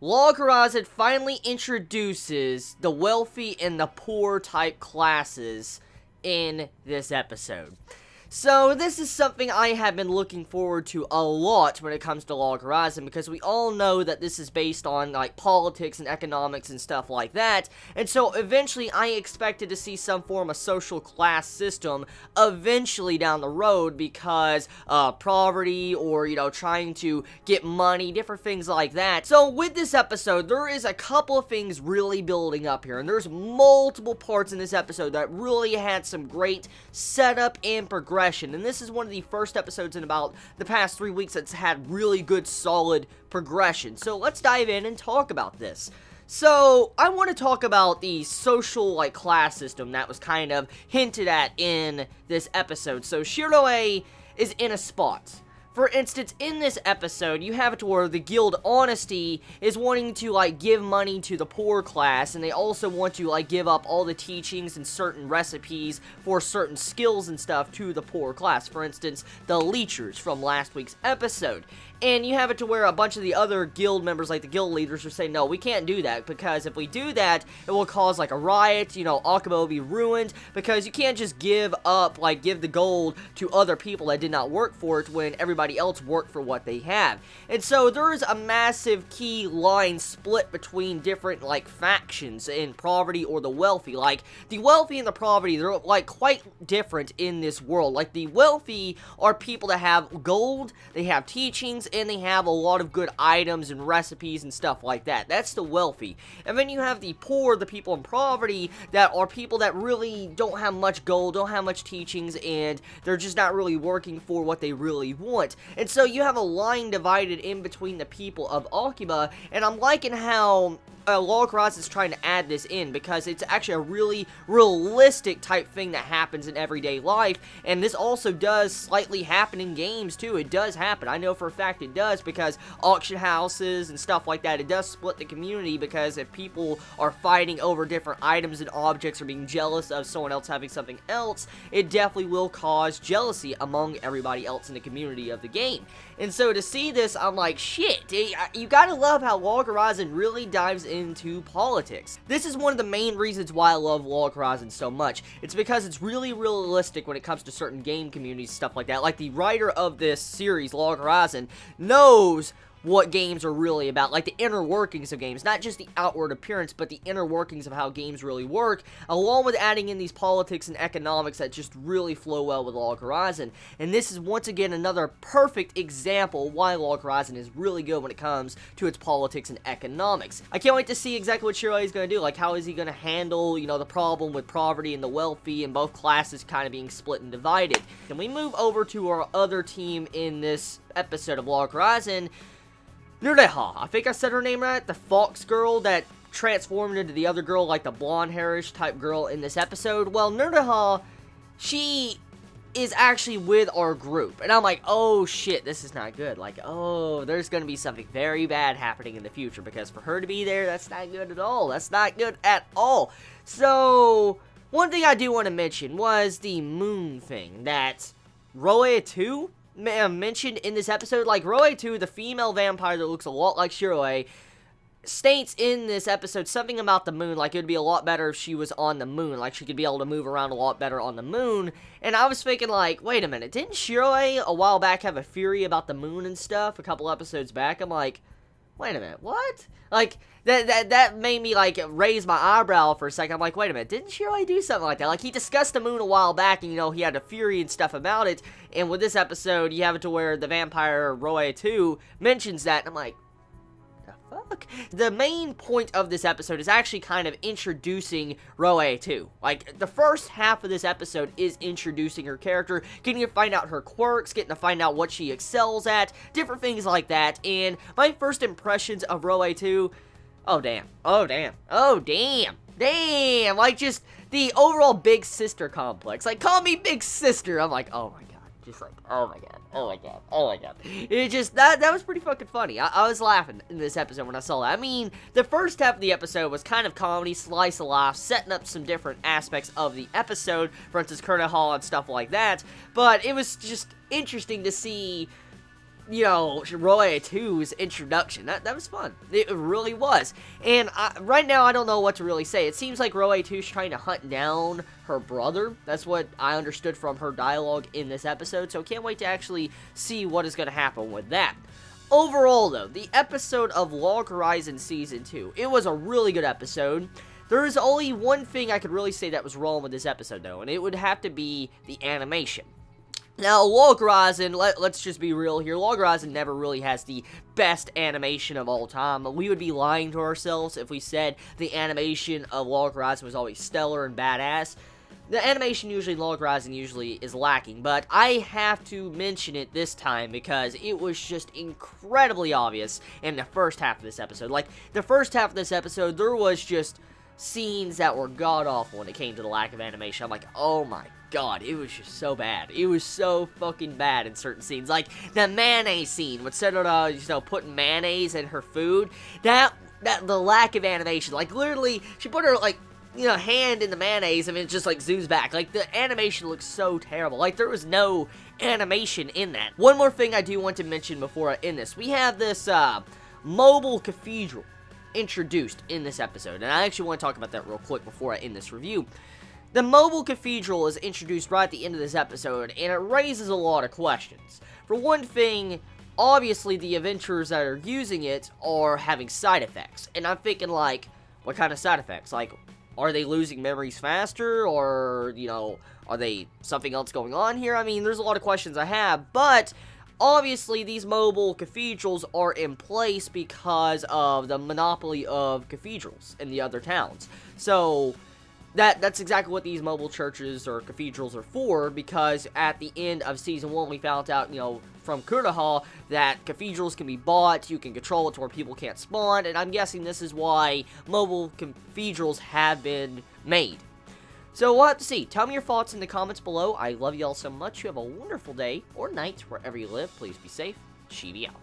Log Horizon finally introduces the wealthy and the poor type classes in this episode. So this is something I have been looking forward to a lot when it comes to Log Horizon, because we all know that this is based on like politics and economics and stuff like that, and so eventually I expected to see some form of social class system eventually down the road, because poverty or, you know, trying to get money, different things like that. So with this episode, there is a couple of things really building up here, and there's multiple parts in this episode that really had some great setup and progression. And this is one of the first episodes in about the past 3 weeks that's had really good, solid progression. So let's dive in and talk about this. So, I want to talk about the social, like, class system that was kind of hinted at in this episode. So, Shiroe is in a spot. For instance, in this episode, you have it to where the guild Honesty is wanting to, like, give money to the poor class, and they also want to, like, give up all the teachings and certain recipes for certain skills and stuff to the poor class. For instance, the leechers from last week's episode. And you have it to where a bunch of the other guild members, like the guild leaders, are saying, no, we can't do that, because if we do that, it will cause, like, a riot, you know, Akiba will be ruined, because you can't just give up, like, give the gold to other people that did not work for it when everybody else worked for what they have. And so, there is a massive key line split between different, like, factions in poverty or the wealthy. Like, the wealthy and the poverty, they're, like, quite different in this world. Like, the wealthy are people that have gold, they have teachings, and they have a lot of good items and recipes and stuff like that. That's the wealthy. And then you have the poor, the people in poverty, that are people that really don't have much gold, don't have much teachings, and they're just not really working for what they really want. And so you have a line divided in between the people of Akiba, and I'm liking how Log Horizon is trying to add this in, because it's actually a really realistic type thing that happens in everyday life, and this also does slightly happen in games too. It does happen. I know for a fact it does, because auction houses and stuff like that, it does split the community, because if people are fighting over different items and objects or being jealous of someone else having something else, it definitely will cause jealousy among everybody else in the community of the game. And so to see this, I'm like, shit, you gotta love how Log Horizon really dives into politics. This is one of the main reasons why I love Log Horizon so much. It's because it's really realistic when it comes to certain game communities, stuff like that. Like, the writer of this series, Log Horizon, knows what games are really about, like the inner workings of games, not just the outward appearance, but the inner workings of how games really work, along with adding in these politics and economics that just really flow well with Log Horizon. And this is once again another perfect example why Log Horizon is really good when it comes to its politics and economics. I can't wait to see exactly what Shiroe is going to do. Like, how is he going to handle, you know, the problem with poverty and the wealthy and both classes kind of being split and divided. Then we move over to our other team in this episode of Log Horizon, Nureha. I think I said her name right. The fox girl that transformed into the other girl, like the blonde-hairish type girl in this episode. Well, Nureha, she is actually with our group. And I'm like, oh shit, this is not good. Like, oh, there's gonna be something very bad happening in the future, because for her to be there, that's not good at all. That's not good at all. So, one thing I do want to mention was the moon thing that Roe 2 mentioned in this episode. Like, Roe 2, the female vampire that looks a lot like Shiroe, states in this episode something about the moon, like it would be a lot better if she was on the moon, like she could be able to move around a lot better on the moon. And I was thinking, like, wait a minute, didn't Shiroe a while back have a theory about the moon and stuff a couple episodes back? I'm like, wait a minute, what? Like, that made me, like, raise my eyebrow for a second. I'm like, wait a minute, didn't Shiroe do something like that? Like, he discussed the moon a while back, and, you know, he had a theory and stuff about it, and with this episode, you have it to where the vampire Roe 2 mentions that, and I'm like, the fuck? The main point of this episode is actually kind of introducing Roe 2. Like, the first half of this episode is introducing her character, getting to find out her quirks, getting to find out what she excels at, different things like that, and my first impressions of Roe 2, oh damn, oh damn, oh damn, damn, like just the overall big sister complex. Like, call me big sister. I'm like, oh my god, just like, oh my god, oh my god, oh my god. It just, that was pretty fucking funny. I was laughing in this episode when I saw that. I mean, the first half of the episode was kind of comedy, slice of life, setting up some different aspects of the episode, for instance, Colonel Hall and stuff like that, but it was just interesting to see you know, Roy 2's introduction. That was fun. It really was. And right now, I don't know what to really say. It seems like Roy 2's trying to hunt down her brother. That's what I understood from her dialogue in this episode, so can't wait to actually see what is going to happen with that. Overall, though, the episode of Log Horizon Season 2, it was a really good episode. There is only one thing I could really say that was wrong with this episode, though, and it would have to be the animation. Now, Log Horizon, let's just be real here, Log Horizon never really has the best animation of all time. We would be lying to ourselves if we said the animation of Log Horizon was always stellar and badass. The animation usually in Log Horizon usually is lacking, but I have to mention it this time because it was just incredibly obvious in the first half of this episode. Like, the first half of this episode, there was just scenes that were god-awful when it came to the lack of animation. I'm like, oh my god, it was just so bad. It was so fucking bad in certain scenes. Like, the mayonnaise scene, instead of, you know, putting mayonnaise in her food, the lack of animation, like, literally, she put her, like, you know, hand in the mayonnaise, and it just, like, zooms back. Like, the animation looks so terrible. Like, there was no animation in that. One more thing I do want to mention before I end this. We have this, mobile cathedral introduced in this episode, and I actually want to talk about that real quick before I end this review. The mobile cathedral is introduced right at the end of this episode, and it raises a lot of questions. For one thing, obviously the adventurers that are using it are having side effects, and I'm thinking, like, what kind of side effects? Like, are they losing memories faster, or, you know, are they something else going on here? I mean, there's a lot of questions I have, but obviously these mobile cathedrals are in place because of the monopoly of cathedrals in the other towns. So that's exactly what these mobile churches or cathedrals are for, because at the end of Season 1, we found out, you know, from Kurtaha, that cathedrals can be bought, you can control it to where people can't spawn, and I'm guessing this is why mobile cathedrals have been made. So we'll have to see. Tell me your thoughts in the comments below. I love you all so much. You have a wonderful day or night wherever you live. Please be safe. Chibi out.